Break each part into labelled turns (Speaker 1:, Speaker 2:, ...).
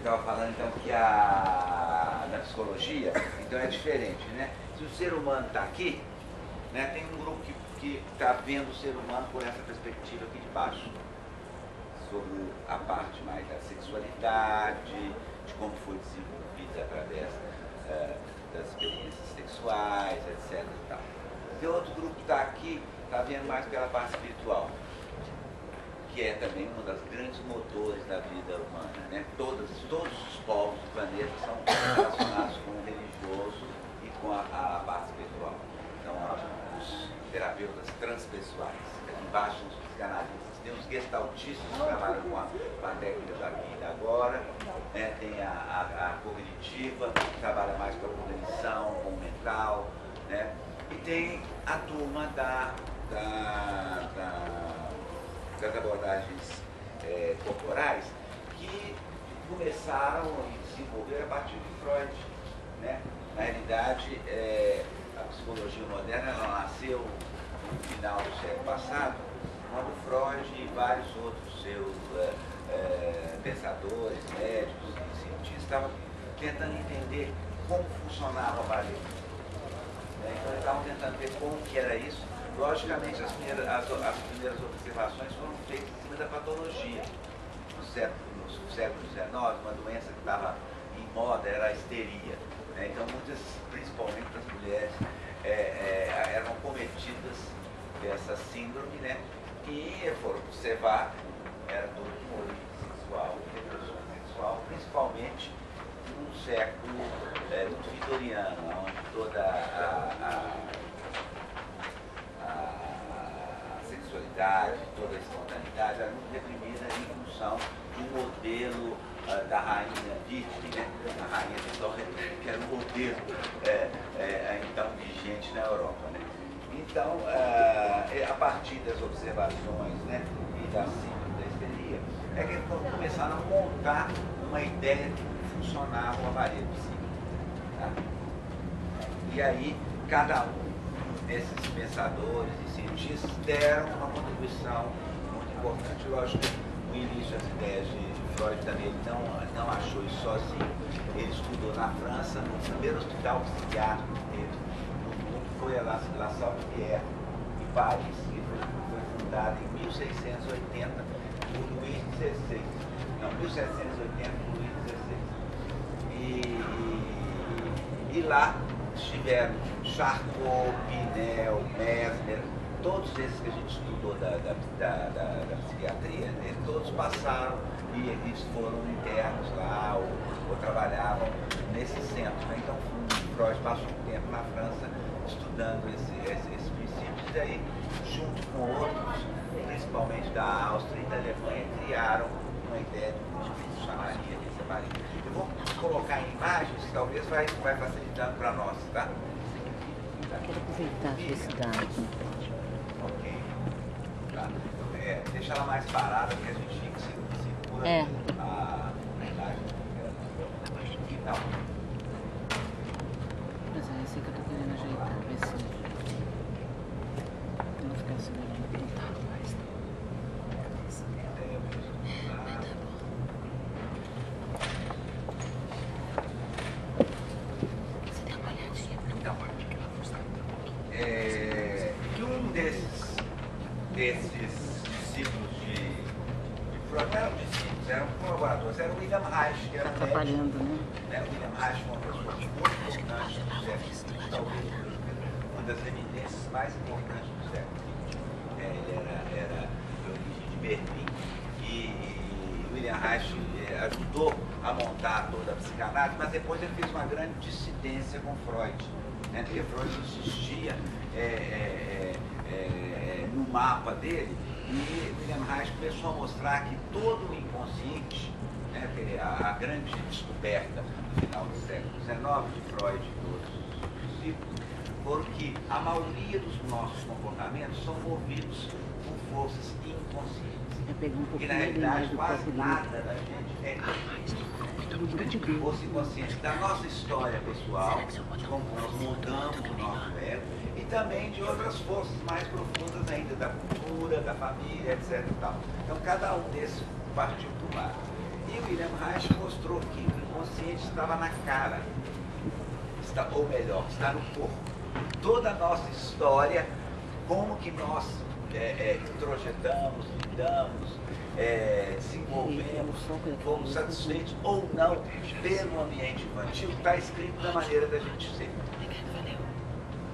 Speaker 1: estava falando então que na psicologia, então é diferente, né? Se o ser humano está aqui, né, tem um grupo que está vendo o ser humano por essa perspectiva aqui de baixo, sobre a parte mais da sexualidade, de como foi desenvolvida através das experiências sexuais, etc. E tal. Tem outro grupo que está aqui, está vendo mais pela parte espiritual, que é também um dos grandes motores da vida humana, né? Todos os povos do planeta são relacionados com o religioso e com a parte espiritual. Então, os terapeutas transpessoais, embaixo os psicanalistas, tem os gestaltistas que trabalham com a técnica da vida agora, né? Tem a cognitiva, que trabalha mais com a cognição, com o mental, né? E tem a turma das abordagens corporais que começaram a se desenvolver a partir de Freud, né? Na realidade, a psicologia moderna ela nasceu no final do século passado, quando Freud e vários outros seus pensadores, médicos e cientistas estavam tentando entender como funcionava o aparelho. Então eles estavam tentando ver como que era isso. Logicamente, as primeiras observações foram feitas em cima da patologia. No século XIX, uma doença que estava em moda era a histeria. Né? Então, muitas, principalmente as mulheres, eram cometidas dessa síndrome, né? E foram observar, era todo de origem sexual, repressão sexual, principalmente no século muito vitoriano, onde toda a sexualidade, toda a espontaneidade era muito reprimida em função do modelo da rainha Virgem, né? A rainha Vitória, que era um modelo então vigente na Europa. Né? Então, a partir das observações, né, e da síndrome da histeria, é que eles começaram a montar uma ideia de como funcionava o aparelho psíquico. Tá? E aí, cada um desses pensadores e cientistas deram uma contribuição muito importante. Lógico, no início das ideias de Freud também ele não achou isso sozinho. Ele estudou na França, no primeiro hospital psiquiátrico que teve no mundo, foi a La Salpêtrière, em Paris, que foi fundada em 1680 por Luís XVI. Não, 1780 por Luís XVI. E lá estiveram Charcot, Pinel, Mesmer, todos esses que a gente estudou da psiquiatria, né, todos passaram e eles foram internos lá ou trabalhavam nesse centro. Né? Então, Freud passou um tempo na França estudando esses princípios e aí, junto com outros, principalmente da Áustria e da Alemanha, criaram uma ideia de como funcionaria esse aparelho. Eu vou colocar em imagens, talvez vai facilitando para nós, tá?
Speaker 2: Quero aproveitar a felicidade.
Speaker 1: Ok. Tá. Deixa ela mais parada, que a gente fica segura a imagem. Então.
Speaker 2: Mas é isso que eu tô querendo ajeitar, ver se não ficar segurando muito mais.
Speaker 1: Desses discípulos de Freud, não eram discípulos, eram colaboradores, era o William Reich, que era
Speaker 2: atrapalhando,
Speaker 1: médico, né? O William Reich foi uma pessoa muito importante do século XX, talvez uma das eminências mais importantes do século XX. Ele era de origem de Berlim e William Reich ajudou a montar toda a psicanálise, mas depois ele fez uma grande dissidência com Freud, né? Porque Freud insistia no mapa dele, e William Reich começou a mostrar que todo o inconsciente, né, a grande descoberta no final do século XIX de Freud e todos os discípulos, foram que a maioria dos nossos comportamentos são movidos por forças inconscientes. E na realidade quase nada da gente é consciente. Força inconsciente da nossa história pessoal, de como nós montamos o nosso ego, e também de outras forças mais profundas ainda, da cultura, da família, etc. E tal. Então cada um desses partiu para o lado. E William Reich mostrou que o inconsciente estava na cara, ou melhor, está no corpo. Toda a nossa história, como que nós introjetamos, lidamos, desenvolvemos, fomos satisfeitos ou não pelo ambiente infantil, está escrito na maneira da gente ser.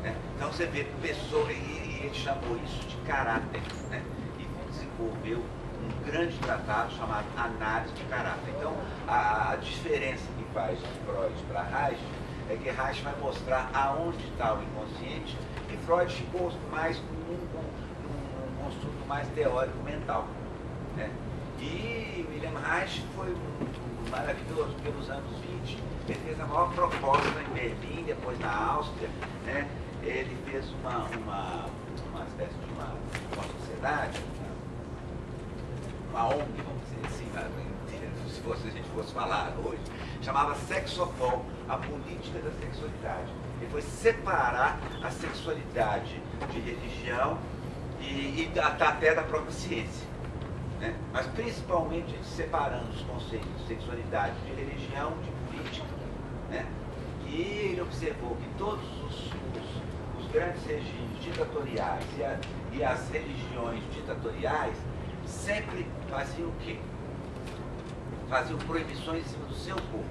Speaker 1: Né? Então você vê pessoa, e ele chamou isso de caráter, né? E desenvolveu um grande tratado chamado Análise de Caráter. Então a diferença que faz de Freud para Reich é que Reich vai mostrar aonde está o inconsciente e Freud ficou mais num estudo mais teórico mental. Né? E William Reich foi muito maravilhoso, porque nos anos 20 ele fez a maior proposta em Berlim, depois na Áustria. Né? Ele fez uma espécie de uma sociedade, uma ONG, vamos dizer assim, se a gente fosse falar hoje, chamava Sexopol, a política da sexualidade. Ele foi separar a sexualidade de religião e até da própria ciência. Né? Mas principalmente separando os conceitos de sexualidade de religião, de política. Né? E ele observou que todos os grandes regimes ditatoriais e as religiões ditatoriais sempre faziam o quê? Faziam proibições em cima do seu corpo.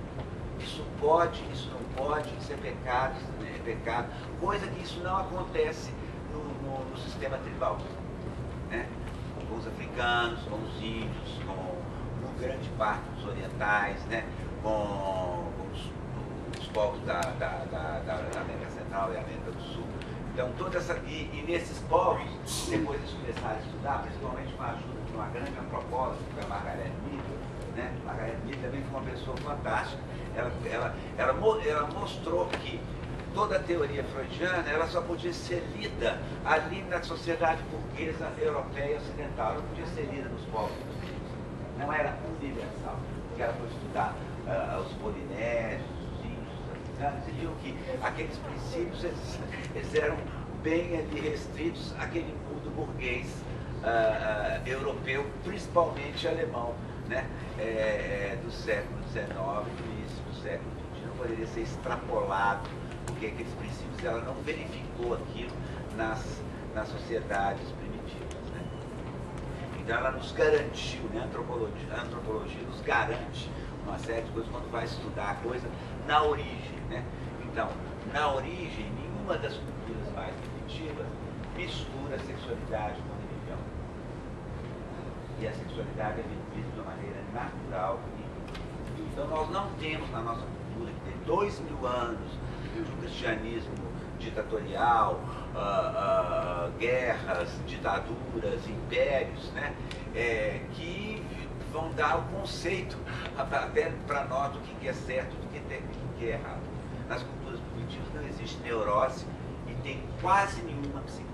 Speaker 1: Isso pode, isso não pode, isso é pecado, isso não é pecado. Coisa que isso não acontece no sistema tribal. Né? Com os africanos, com os índios, com grande parte dos orientais, né? com os povos da América Central e América do Sul. Então, toda essa. E nesses povos, depois eles começaram a estudar, principalmente com a ajuda de uma grande antropóloga, que foi a Margaret Mead. Né? Margaret Mead também foi uma pessoa fantástica. Ela mostrou que toda a teoria freudiana ela só podia ser lida ali na sociedade burguesa europeia ocidental. Ela não podia ser lida nos povos. Não era universal. Porque ela foi estudar os polinésios, os índios, os africanos, e viu que aqueles princípios eles eram bem ali restritos àquele mundo burguês europeu, principalmente alemão, né? Do século XIX e do início do século XX. Não poderia ser extrapolado, porque aqueles princípios ela não verificou aquilo nas sociedades primitivas. Né? Então ela nos garantiu, né? A antropologia nos garante uma série de coisas quando vai estudar a coisa na origem. Né? Então, na origem, nenhuma das culturas mais primitivas mistura a sexualidade com a religião. E a sexualidade é vivida de uma maneira natural. Então nós não temos na nossa cultura, que tem 2000 anos de um cristianismo ditatorial, guerras, ditaduras, impérios, né? Que vão dar o conceito até para nós do que é certo, do que é errado. Nas culturas primitivas não existe neurose e tem quase nenhuma psicose.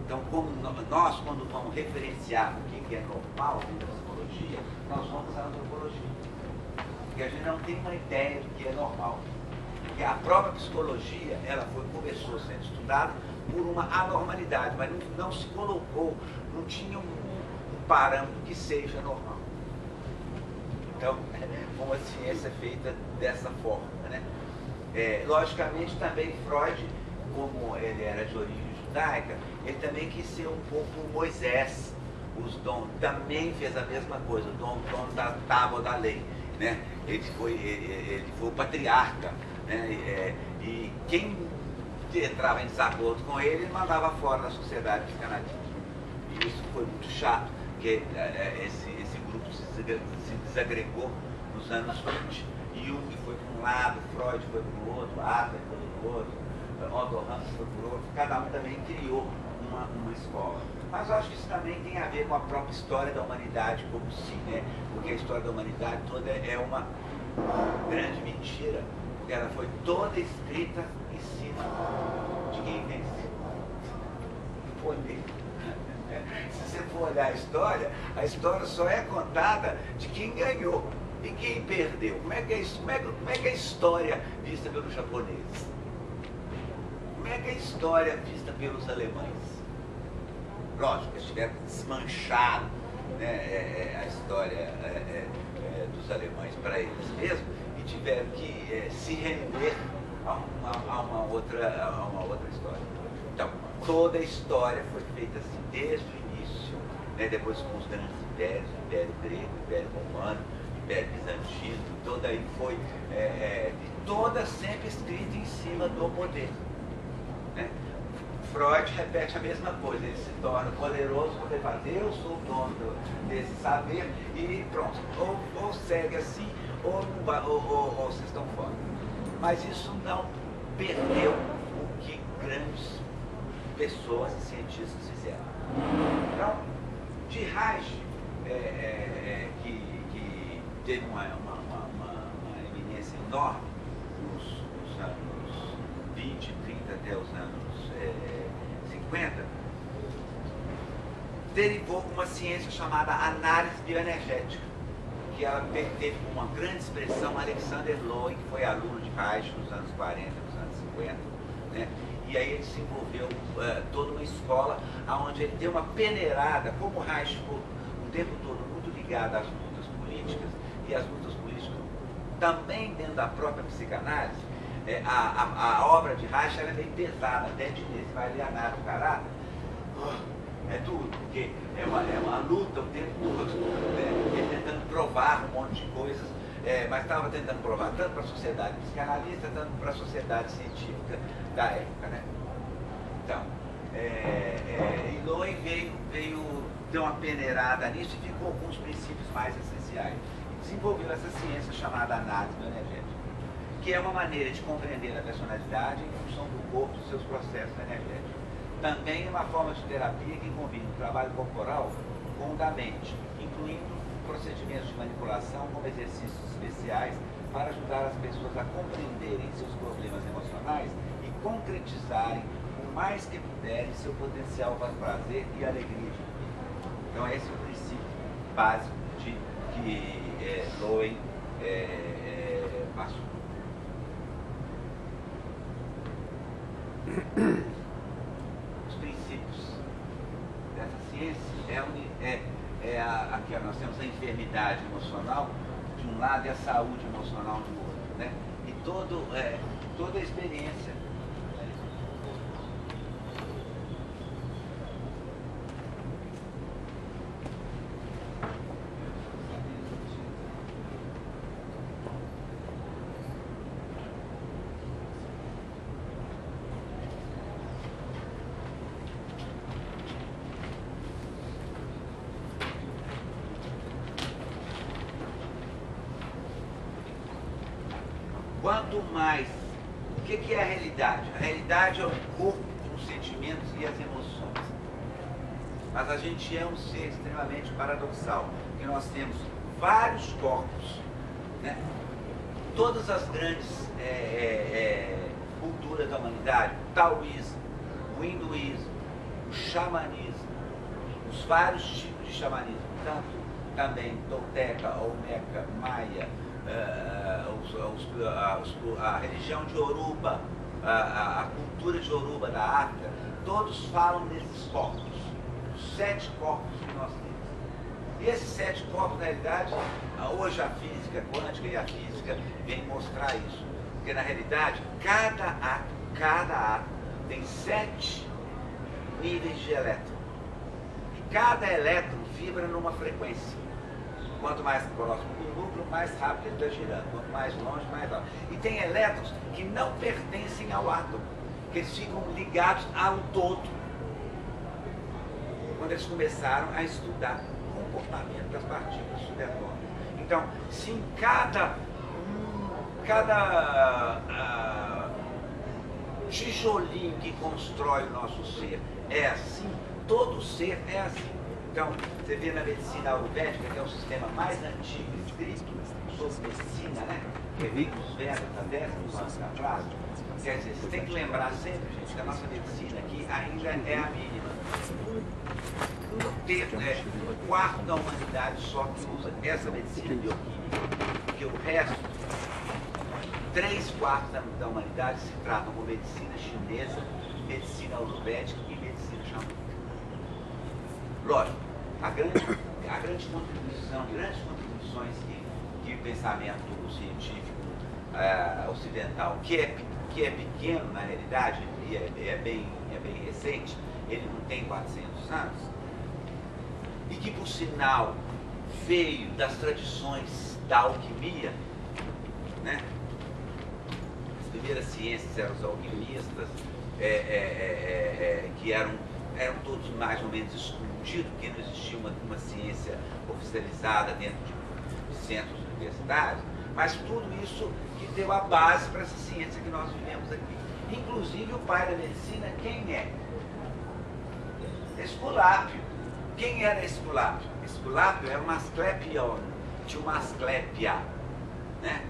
Speaker 1: Então, como nós, quando vamos referenciar o que é normal dentro da psicologia, nós vamos à antropologia. Porque a gente não tem uma ideia do que é normal. Porque a própria psicologia, começou sendo estudada por uma anormalidade, mas não se colocou, não tinha um parâmetro que seja normal. Então, como a ciência é feita dessa forma. Né? Logicamente, também Freud, como ele era de origem judaica, ele também quis ser um pouco Moisés. Os Dom também fez a mesma coisa, o Dom da tábua da lei. Né? Ele foi o patriarca. Né? E quem entrava em desacordo com ele, ele mandava fora da sociedade de canadismo. E isso foi muito chato, porque esse grupo se desagregou nos anos 20. Jung foi para um lado, Freud foi para o outro, Adler foi para o outro, Otto Hahn foi para o outro. Cada um também criou uma escola. Mas eu acho que isso também tem a ver com a própria história da humanidade como si, né? Porque a história da humanidade toda é uma grande mentira, porque ela foi toda escrita em cima de quem vence. Poder. Se você for olhar a história só é contada de quem ganhou e quem perdeu. Como é que é a história vista pelos japoneses? Como é que é a história vista pelos alemães? Lógico, eles tiveram desmanchado né, a história dos alemães para eles mesmos e tiveram que se render a uma outra história. Então, toda a história foi feita assim, desde o início, né, depois com os grandes impérios, o Império Grego, o Império Romano, o Império Bizantino, toda aí foi, toda sempre escrita em cima do poder. Né? Freud repete a mesma coisa, ele se torna poderoso quando ele fala, eu sou o dono desse saber, e pronto, ou segue assim, ou vocês estão fora. Mas isso não perdeu o que grandes pessoas e cientistas fizeram. Então, de Reich, que teve uma eminência enorme nos anos 20, 30 até os anos 50, derivou uma ciência chamada análise bioenergética, que ela teve uma grande expressão Alexander Lowen, que foi aluno de Reich nos anos 40, nos anos 50, né? E aí ele desenvolveu toda uma escola onde ele deu uma peneirada, como o Reich ficou o tempo todo muito ligado às lutas políticas, e as lutas políticas também dentro da própria psicanálise, a obra de Reich ela é meio pesada, até de ler, você vai ler a Nada do Caráter, é duro, porque é uma luta o tempo todo, né? Ele tentando provar um monte de coisas, mas estava tentando provar tanto para a sociedade psicanalista, tanto para a sociedade científica da época. Né? Então, e Lowen veio ter uma peneirada nisso e ficou com os princípios mais essenciais. E desenvolveu essa ciência chamada análise bioenergética, que é uma maneira de compreender a personalidade em função do corpo e dos seus processos energéticos. Também é uma forma de terapia que combina o trabalho corporal com o da mente, incluindo procedimentos de manipulação como exercícios especiais para ajudar as pessoas a compreenderem seus problemas emocionais e concretizarem o mais que puderem seu potencial para prazer e alegria de vida. Então esse é o princípio básico que Lowen passou. Os princípios dessa ciência aqui ó, nós temos a enfermidade emocional de um lado e a saúde emocional do outro, né? E toda a experiência quanto mais. O que é a realidade? A realidade é o corpo com os sentimentos e as emoções. Mas a gente é um ser extremamente paradoxal, porque nós temos vários corpos, né? Todas as grandes culturas da humanidade, o taoísmo, o hinduísmo, o xamanismo, os vários tipos de xamanismo, tanto também tolteca, olmeca, maia, a religião de Yoruba, a cultura de Yoruba da África, todos falam desses corpos, os 7 corpos que nós temos. E esses 7 corpos, na realidade, hoje a física quântica e a física vem mostrar isso. Porque na realidade, cada átomo tem 7 níveis de elétron. E cada elétron vibra numa frequência. Quanto mais próximo do núcleo, mais rápido ele está girando. Quanto mais longe, mais rápido. E tem elétrons que não pertencem ao átomo, que eles ficam ligados ao todo. Quando eles começaram a estudar o comportamento das partículas subatômicas. Então, se em cada tijolinho que constrói o nosso ser é assim, todo ser é assim. Então, você vê na medicina ayurvédica, que é o sistema mais antigo escrito sobre medicina, né? Que vem dos Vedas há 10.000 anos atrás. Quer dizer, você tem que lembrar sempre, gente, que a nossa medicina aqui ainda é a mínima. Um quarto da humanidade só que usa essa medicina bioquímica, porque o resto, 3/4 da humanidade se tratam com medicina chinesa, medicina ayurvédica e medicina xamânica. Lógico, a grande a grande contribuição, grandes contribuições que o pensamento científico ocidental, que é pequeno na realidade, e é bem recente, ele não tem 400 anos, e que, por sinal, veio das tradições da alquimia, né? As primeiras ciências eram os alquimistas, que eram todos mais ou menos escondidos, porque não existia uma ciência oficializada dentro de centros universitários, mas tudo isso que deu a base para essa ciência que nós vivemos aqui. Inclusive o pai da medicina, quem é? Esculápio. Quem era Esculápio? Esculápio era um Asclepion, tinha uma Asclepia, né?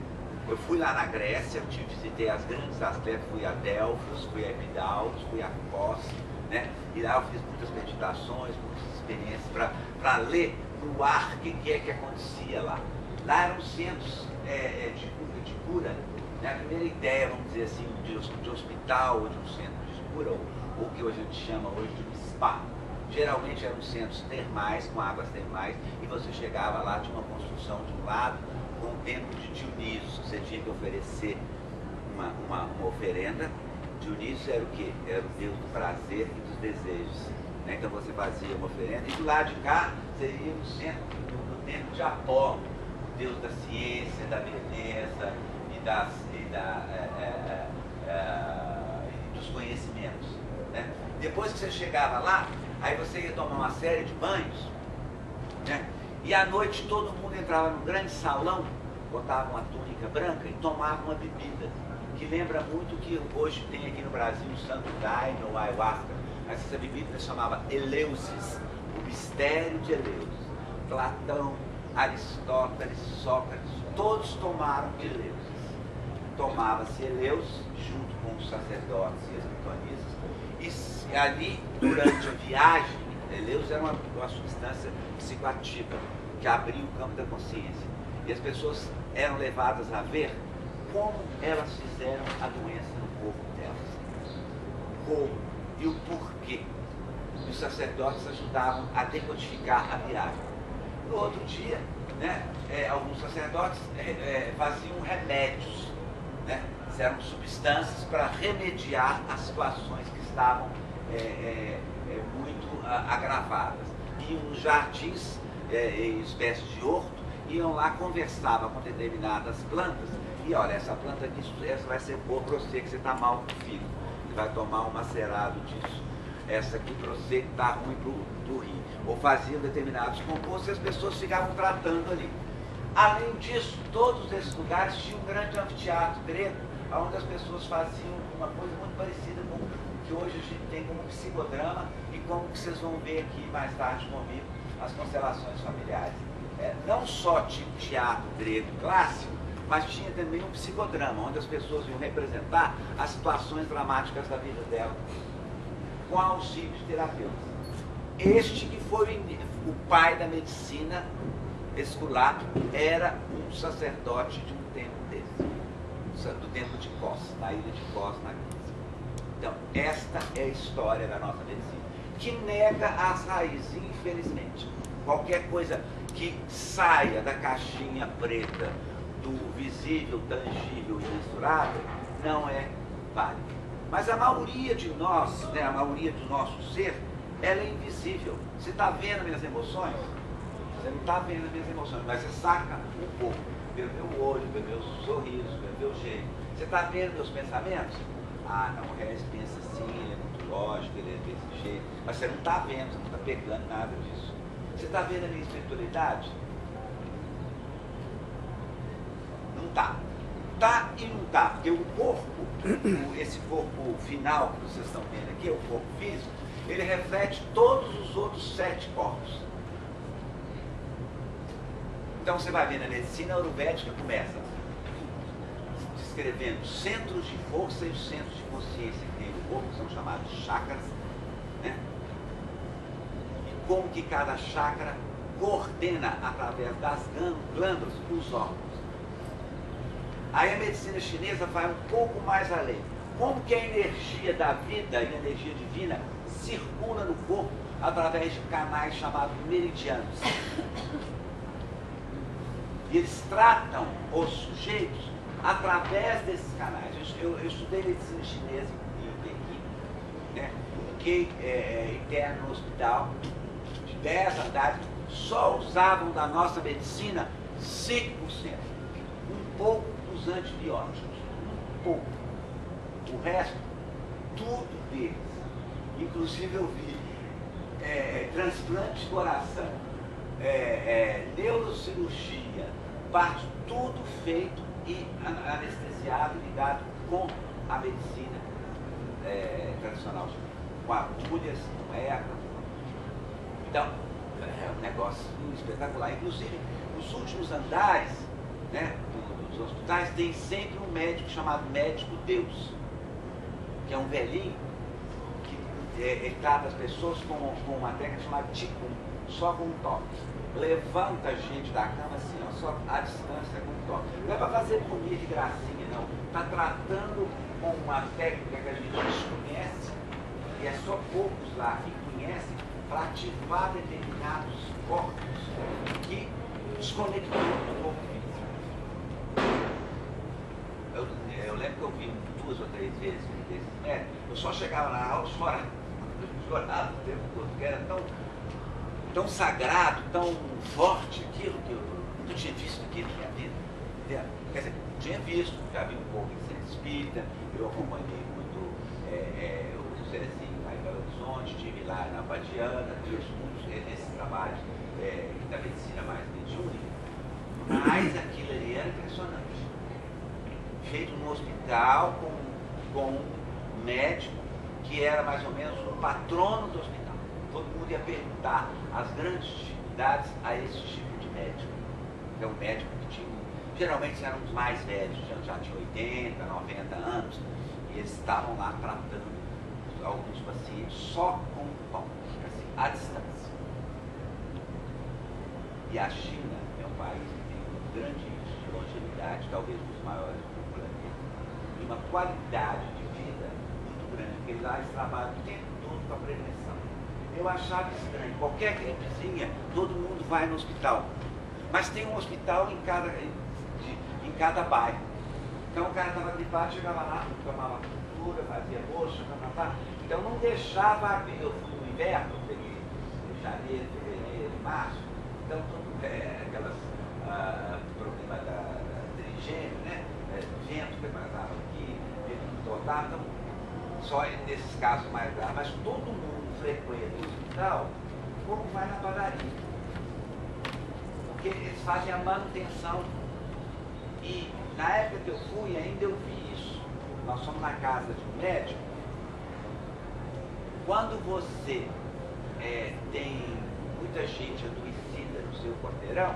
Speaker 1: Eu fui lá na Grécia, visitei as grandes Asclépias, fui a Delfos, fui a Epidaurus, fui a Kos, né? E lá eu fiz muitas meditações, muitas experiências para ler no ar o que é que acontecia lá. Lá eram centros de cura, né? A primeira ideia, vamos dizer assim, de hospital ou de um centro de cura, ou o que hoje a gente chama hoje de um spa. Geralmente eram centros termais, com águas termais, e você chegava lá, tinha uma construção de um lado, com o templo de Dionísio. Você tinha que oferecer uma oferenda. Dionísio era o quê? Era o deus do prazer e dos desejos, né? Então você fazia uma oferenda, e do lado de cá seria no centro do templo de Apolo, o deus da ciência, da beleza e dos conhecimentos, né? Depois que você chegava lá, aí você ia tomar uma série de banhos, né? E à noite todo mundo entrava num grande salão, botava uma túnica branca e tomava uma bebida, que lembra muito o que hoje tem aqui no Brasil, o Santo Daime ou Ayahuasca. Mas essa bebida se chamava Eleusis, o mistério de Eleusis. Platão, Aristóteles, Sócrates, todos tomaram de Eleusis. Tomava-se Eleusis junto com os sacerdotes e as pitonisas, e ali, durante a viagem, Eleusis era uma substância psicoativa que abria o campo da consciência. E as pessoas eram levadas a ver como elas fizeram a doença no corpo delas. Como e o porquê. Os sacerdotes ajudavam a decodificar a viagem. No outro dia, né, alguns sacerdotes faziam remédios, né? Eram substâncias para remediar as situações que estavam muito agravadas. Iam nos jardins, em espécie de horto, iam lá, conversavam com determinadas plantas, e olha, essa planta aqui, essa vai ser boa para você que você está mal com o fígado, você vai tomar um macerado disso. Essa aqui para você que está ruim do rim. Ou faziam determinados compostos e as pessoas ficavam tratando ali. Além disso, todos esses lugares tinham um grande anfiteatro grego, onde as pessoas faziam uma coisa muito parecida com o que hoje a gente tem como psicodrama e como que vocês vão ver aqui mais tarde comigo, as constelações familiares. Não só tinha um teatro grego clássico, mas tinha também um psicodrama, onde as pessoas iam representar as situações dramáticas da vida dela, com auxílio de terapeutas. Este que foi o pai da medicina, Esculápio, era um sacerdote de um templo desse, do templo de Kos, na ilha de Kos, na Grécia. Então, esta é a história da nossa medicina, que nega as raízes, infelizmente. Qualquer coisa que saia da caixinha preta, do visível, tangível e mensurável, não é válido. Mas a maioria de nós, né, a maioria do nosso ser, ela é invisível. Você está vendo minhas emoções? Você não está vendo as minhas emoções, mas você saca um pouco pelo meu olho, pelo meu sorriso, pelo meu jeito. Você está vendo meus pensamentos? Ah, não, o Regis pensa assim, ele é muito lógico, ele é desse jeito. Mas você não está vendo, você não está pegando nada disso. Você está vendo a minha espiritualidade? Não está. Está e não está, porque o corpo, esse corpo final que vocês estão vendo aqui, o corpo físico, ele reflete todos os outros 7 corpos. Então você vai ver na medicina ayurvédica, começa descrevendo centros de força e os centros de consciência que tem no corpo, que são chamados chakras, né? E como que cada chakra coordena através das glândulas os órgãos. Aí a medicina chinesa vai um pouco mais além. Como que a energia da vida e a energia divina circula no corpo através de canais chamados meridianos. E eles tratam os sujeitos através desses canais. Eu estudei medicina chinesa em Pequim, né? Fiquei interno no hospital de 10 andares, só usavam da nossa medicina 5%, um pouco dos antibióticos, um pouco. O resto, tudo deles. Inclusive eu vi transplante de coração, neurocirurgia, parte, tudo feito e anestesiado, ligado com a medicina tradicional, com agulhas, com erva. Então, é um negócio espetacular. Inclusive, nos últimos andares, né, dos hospitais, tem sempre um médico chamado Médico Deus, que é um velhinho que ele trata as pessoas com uma técnica chamada Qigong, só com um toque. Levanta a gente da cama assim, ó, só à distância com um toque. Não é para fazer bonito e gracinha, não. Está tratando com uma técnica que a gente desconhece, e é só poucos lá que conhecem, para ativar determinados corpos que desconectam do corpo físico. Eu lembro que eu vi 2 ou 3 vezes desses médicos, eu só chegava na aula e chorava o tempo todo, porque era tão sagrado, tão forte aquilo, que eu não tinha visto aquilo na minha vida. Quer dizer, tinha visto, já vi um pouco em Centro Espírita, eu acompanhei muito o Zezinho lá em Belo Horizonte, estive lá na Badiana, fiz muitos nesses trabalhos da medicina mais mediúnica, mas aquilo ali era impressionante. Feito no hospital com um médico que era mais ou menos o patrono do hospital. Todo mundo ia perguntar as grandes dificuldades a esse tipo de médico. É um médico que tinha, geralmente eram os mais velhos, já tinham 80, 90 anos, e eles estavam lá tratando alguns pacientes só com o pão, assim, à distância. E a China é um país que tem um grande índice de longevidade, talvez um dos maiores do planeta, e uma qualidade de vida muito grande, porque lá eles trabalham o tempo todo com a prevenção. Eu achava estranho, qualquer gripezinha, todo mundo vai no hospital. Mas tem um hospital em cada bairro. Então o cara estava gripado, chegava lá, tomava cultura, fazia roxa, então não deixava abrir. Eu fui no inverno, peguei janeiro, fevereiro, março, então aquelas problemas da higiene, né? Vento que passava aqui, vento total, então só nesses casos mais graves, mas todo mundo frequenta o hospital como vai na padaria. Porque eles fazem a manutenção. E na época que eu fui, ainda eu vi isso. Nós fomos na casa de um médico. Quando você tem muita gente adoecida no seu quarteirão,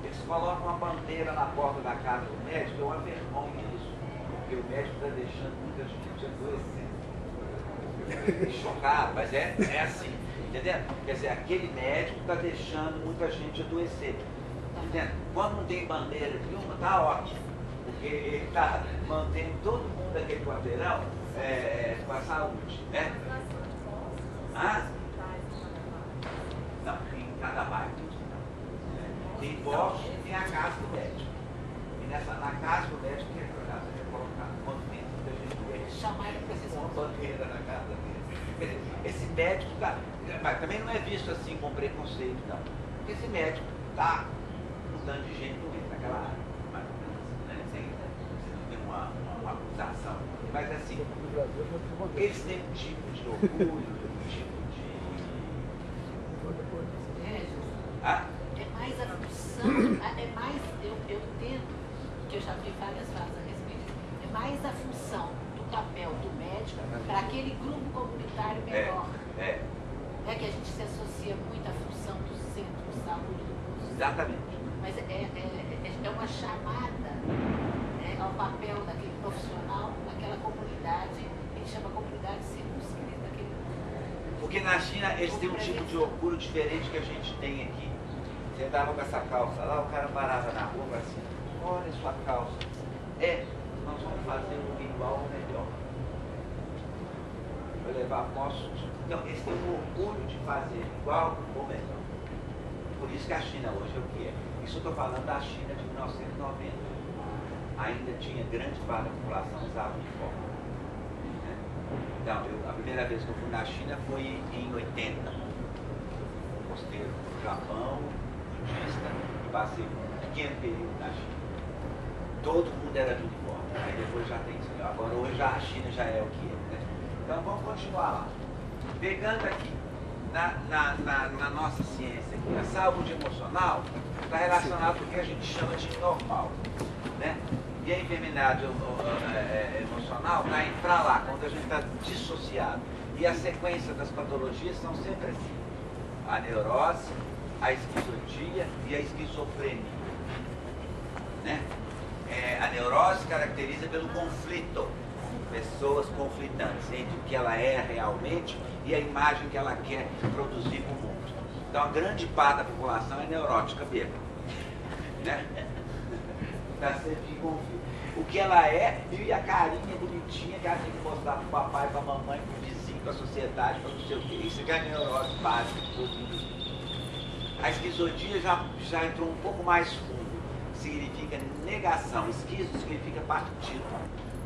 Speaker 1: eles colocam uma bandeira na porta da casa do médico. É uma vergonha isso, porque o médico está deixando muita gente adoecida. Chocado, mas é assim, entendeu? Quer dizer, aquele médico está deixando muita gente adoecer. Entendeu? Quando não tem bandeira nenhuma, está ótimo, porque ele está mantendo todo mundo daquele quarteirão com a saúde, né? Não, em cada bairro tem hospital. Tem postos e tem a casa do médico. E na casa do médico, que é a casa que é colocada, quando tem muita gente doente, chamar uma bandeira na casa dele. Esse médico está. Mas também não é visto assim com preconceito, não. Porque esse médico está mudando de gente doente naquela área. Mas né, sem não tem uma acusação. Mas assim, eles têm um tipo de orgulho, um tipo de.
Speaker 3: É mais a função, eu entendo que eu já vi várias vezes a respeito, é mais a função do papel do médico para aquele grupo comunitário menor. É que a gente se associa muito à função do centro de saúde do posto.
Speaker 1: Exatamente.
Speaker 3: Mas é uma chamada ao papel daquele profissional, daquela comunidade, a gente chama comunidade circunscrita daquele grupo.
Speaker 1: Porque na China eles têm um tipo de orgulho diferente que a gente tem aqui. Você andava com essa calça lá, o cara parava na rua assim, olha sua calça. Nós vamos fazer igual ou melhor. Vai levar nossos. Então, eles têm um orgulho de fazer igual ou melhor. por isso que a China hoje é o que é. Isso eu estou falando da China de 1990. Ainda tinha grande parte da população usava uniforme. Né? Então, a primeira vez que eu fui na China foi em 80. Costeiro no Japão, budista, e passei um pequeno período na China. Todo mundo era de uniforme. Aí depois já tem isso. Agora hoje a China já é o que é. Né? Então vamos continuar lá. Pegando aqui, na nossa ciência aqui, a saúde emocional está relacionada com o que a gente chama de normal. Né? E a enfermidade emocional está indo para lá, quando a gente está dissociado. E a sequência das patologias são sempre assim. A neurose, a esquizotia e a esquizofrenia. Né? A neurose caracteriza pelo conflito. Pessoas conflitantes entre o que ela é realmente e a imagem que ela quer produzir para o mundo. Então a grande parte da população é neurótica mesmo. Né? Está sempre em conflito. O que ela é e a carinha bonitinha que ela tem que mostrar para o papai, para a mamãe, para o vizinho, para a sociedade, para não sei o quê. Isso é a neurose básica de todo mundo. A esquizodia já entrou um pouco mais fundo. Significa negação. Esquizo significa partido.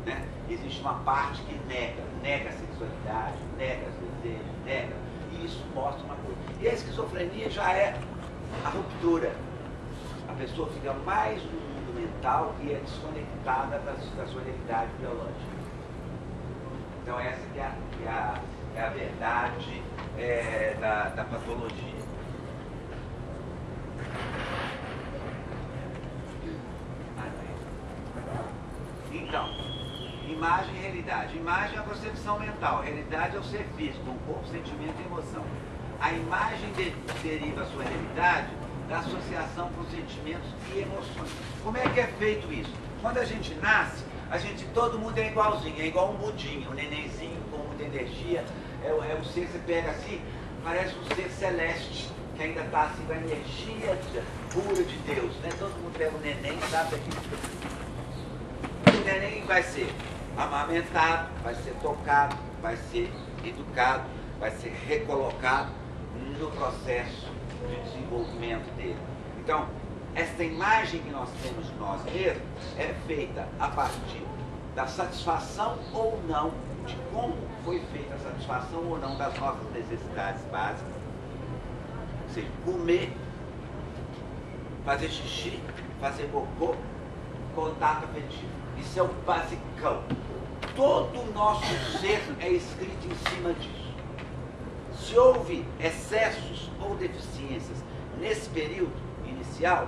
Speaker 1: Né? Existe uma parte que nega a sexualidade, nega os desejos, nega. E isso mostra uma coisa. E a esquizofrenia já é a ruptura. A pessoa fica mais no mundo mental e é desconectada da sua realidade biológica. Então essa que é a verdade da patologia. Então, imagem e realidade. Imagem é a concepção mental, realidade é o ser físico, o corpo, sentimento e emoção. A imagem deriva a sua realidade da associação com sentimentos e emoções. Como é que é feito isso? Quando a gente nasce, todo mundo é igualzinho, é igual um budinho, um nenenzinho com muita energia, é o ser, você pega assim, parece um ser celeste, que ainda está assim com a energia pura de Deus, né? Todo mundo pega o neném e sabe aquilo. O neném vai ser amamentado, vai ser tocado, vai ser educado, vai ser recolocado no processo de desenvolvimento dele. Então, essa imagem que nós temos de nós mesmos é feita a partir da satisfação ou não, de como foi feita a satisfação ou não das nossas necessidades básicas. Ou seja, comer, fazer xixi, fazer cocô, contato afetivo. Isso é o basicão. Todo o nosso ser é escrito em cima disso. Se houve excessos ou deficiências nesse período inicial,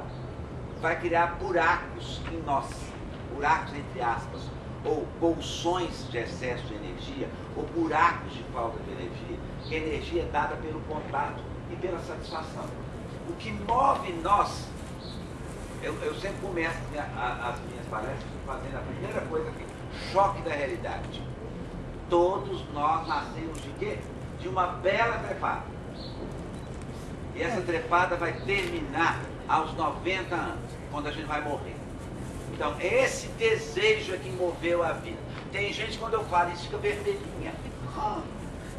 Speaker 1: vai criar buracos em nós, buracos entre aspas, ou bolsões de excesso de energia, ou buracos de falta de energia, que a energia é dada pelo contato e pela satisfação. O que move nós, eu sempre começo as minhas palestras fazendo a primeira coisa aqui, choque da realidade. Todos nós nascemos de quê? De uma bela trepada. E essa trepada vai terminar aos 90 anos, quando a gente vai morrer. Então, esse desejo é que moveu a vida. Tem gente, quando eu falo isso, fica vermelhinha.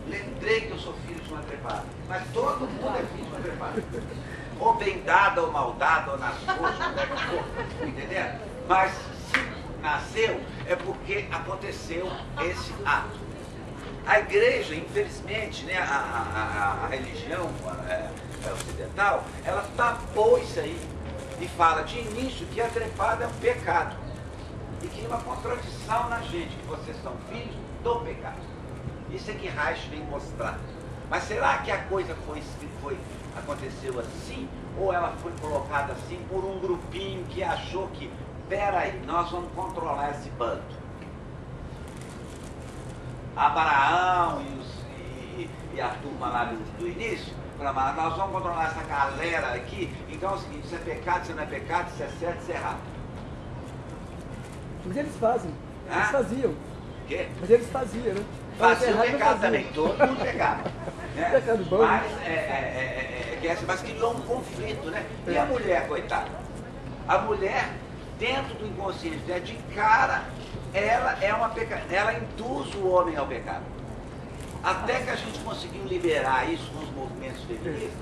Speaker 1: Lembrei que eu sou filho de uma trepada. Mas todo mundo é filho de uma trepada. Ou bem dada, ou mal dada, ou nas coxas, como é que for. Entendeu? Mas se nasceu, é porque aconteceu esse ato. A igreja, infelizmente, né, a religião ocidental, ela tapou isso aí e fala de início que a trepada é um pecado. E que é uma contradição na gente, que vocês são filhos do pecado. Isso é que Reich vem mostrar. Mas será que a coisa aconteceu assim? Ou ela foi colocada assim por um grupinho que achou que, peraí, nós vamos controlar esse bando? Abraão e a turma lá do início, falaram, nós vamos controlar essa galera aqui, então é o seguinte, isso é pecado, isso não é pecado, isso é certo, isso é errado.
Speaker 4: Mas eles fazem, eles faziam.
Speaker 1: Quê?
Speaker 4: Mas eles faziam, né?
Speaker 1: Fazia o pecado também, todo mundo pecava. Né?
Speaker 4: Pecado bom.
Speaker 1: Mas criou um conflito, né? E a mulher, coitada? A mulher, dentro do inconsciente dela, de cara, ela é uma pecadora, ela induz o homem ao pecado. Até que a gente conseguiu liberar isso com os movimentos feministas,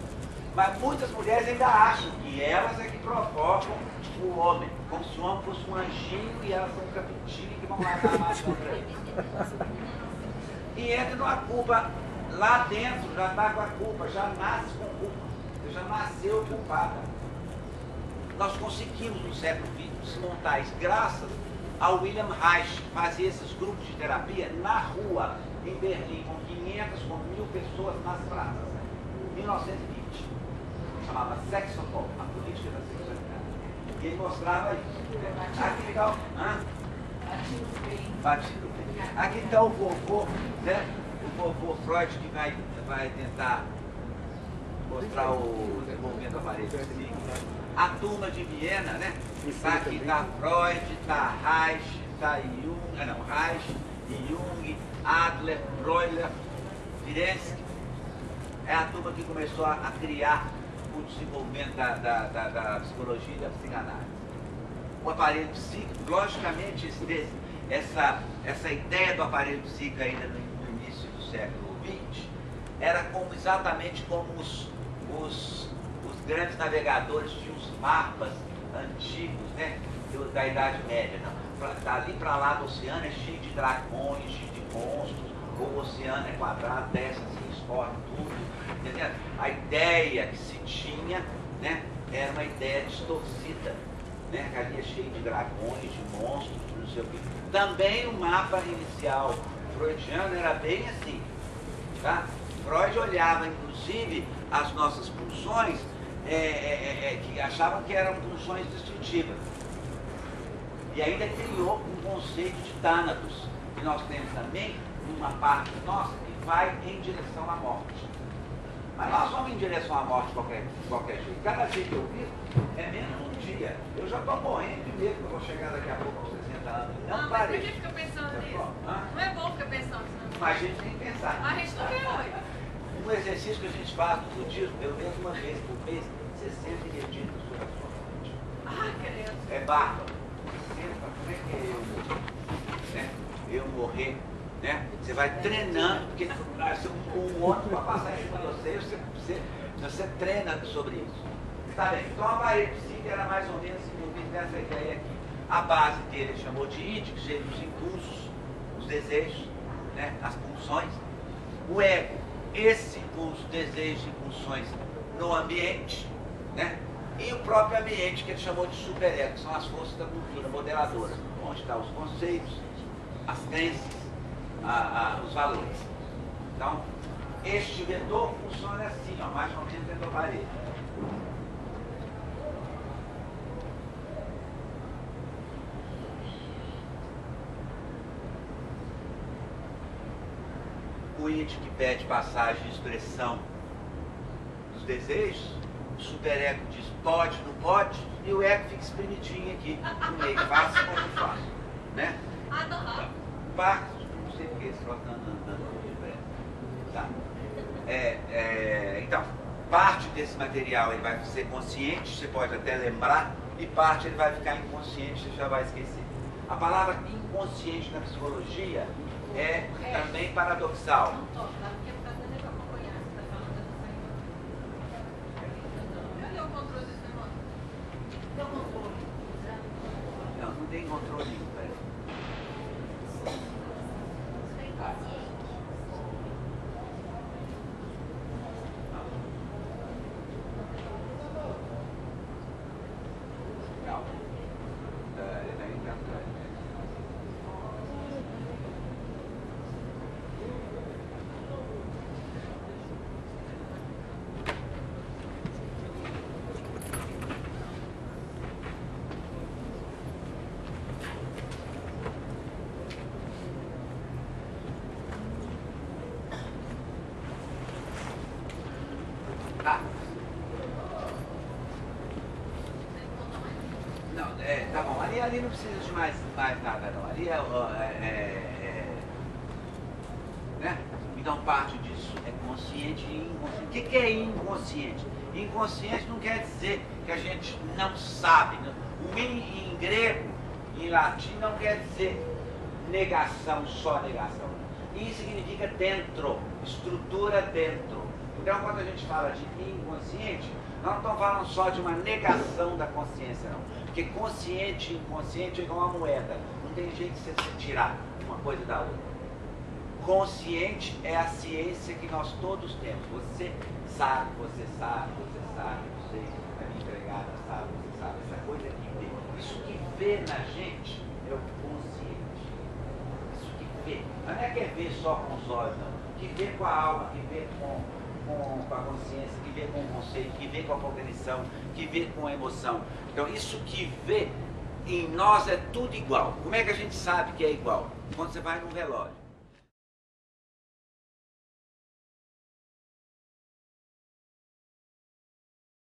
Speaker 1: Mas muitas mulheres ainda acham que elas é que provocam o homem, como se o homem fosse um anjinho e elas são um capitinho que vão lá dar a maçã para ele. E entra numa culpa, lá dentro já está com a culpa, já nasce com culpa, você já nasceu culpada. Nós conseguimos no século XX desmontar isso graças ao William Reich, que fazia esses grupos de terapia na rua, em Berlim, com 500, com 1000 pessoas nas praças, em 1920. Chamava Sexopol, a política da sexualidade. E ele mostrava isso. Né? Aqui está Batido bem. Aqui está o vovô, né? O vovô Freud que vai tentar mostrar o desenvolvimento do aparelho psíquico. A turma de Viena, né? Está aqui, está Freud, está Reich, está Jung, Reich, Jung, Adler, Breuer, Firenze. É a turma que começou a criar o desenvolvimento da psicologia e da psicanálise. O aparelho psíquico, logicamente, essa ideia do aparelho psíquico ainda no início do século XX era exatamente como os grandes navegadores tinham os mapas antigos, né, da Idade Média. Dali para lá do oceano é cheio de dragões, cheio de monstros, o oceano é quadrado, desce assim, escorre tudo, entendeu? A ideia que se tinha, né, era uma ideia distorcida, né, que ali é cheio de dragões, de monstros, não sei o quê. Também o mapa inicial freudiano era bem assim, tá? Freud olhava, inclusive, as nossas pulsões, que achavam que eram pulsões destrutivas. E ainda criou um conceito de Thanatos, que nós temos também uma parte nossa que vai em direção à morte. Mas nós vamos em direção à morte de qualquer jeito. Cada dia que eu vivo é menos um dia. Eu já estou morrendo de medo que eu vou chegar daqui a pouco aos 60 anos. Não parei.
Speaker 5: Mas por que fica pensando nisso? Não é bom ficar pensando nisso.
Speaker 1: Mas a gente tem que pensar.
Speaker 5: A gente não quer, ué.
Speaker 1: Um exercício que a gente faz no budismo, pelo menos uma vez por mês, você senta e medita sobre a sua morte.
Speaker 5: Ah, credo.
Speaker 1: É bárbaro. Você senta, como é que é eu morrer? Né? Eu morrer, né? Você vai treinando, porque um outro vai passar em cima de você treina sobre isso. Tá bem, então o aparelho psíquico era mais ou menos envolvido nessa ideia aqui. A base dele ele chamou de id, que seria os impulsos, os desejos, né? As pulsões. O ego, esse impulso, desejos e pulsões no ambiente, né? E o próprio ambiente, que ele chamou de superego, que são as forças da cultura moderadora, onde estão os conceitos, as crenças, os valores. Então, este vetor funciona assim, ó, mais ou menos dentro do aparelho. O id que pede passagem de expressão dos desejos, o superego diz pode, não pode, e o ego fica espremidinho aqui no meio, faço ou não faço, né? Parte, não sei porque esse troço andando, tá? Então, parte desse material ele vai ser consciente, você pode até lembrar, e parte ele vai ficar inconsciente, você já vai esquecer. A palavra inconsciente na psicologia é também paradoxal. Não, não tem controle nenhum, velho. Não. Tá bom, ali não precisa de mais nada não. Ali né? Então parte disso é consciente e inconsciente. O que é inconsciente? Inconsciente não quer dizer que a gente não sabe. O em grego, em latim, não quer dizer negação, só negação. In significa dentro, estrutura dentro. Então, quando a gente fala de inconsciente, nós não estamos falando só de uma negação da consciência, não. Porque consciente e inconsciente é igual uma moeda. Não tem jeito de você tirar uma coisa da outra. Consciente é a ciência que nós todos temos. Você sabe, você sabe, você sabe, você é minha empregada, sabe, você sabe. Essa coisa que vê. Isso que vê na gente é o consciente. Isso que vê. Não é que é ver só com os olhos, não. Que vê com a alma, que vê com a consciência, que vê com o conceito, que vê com a cognição, que vê com a emoção. Então, isso que vê em nós é tudo igual. Como é que a gente sabe que é igual? Quando você vai num relógio.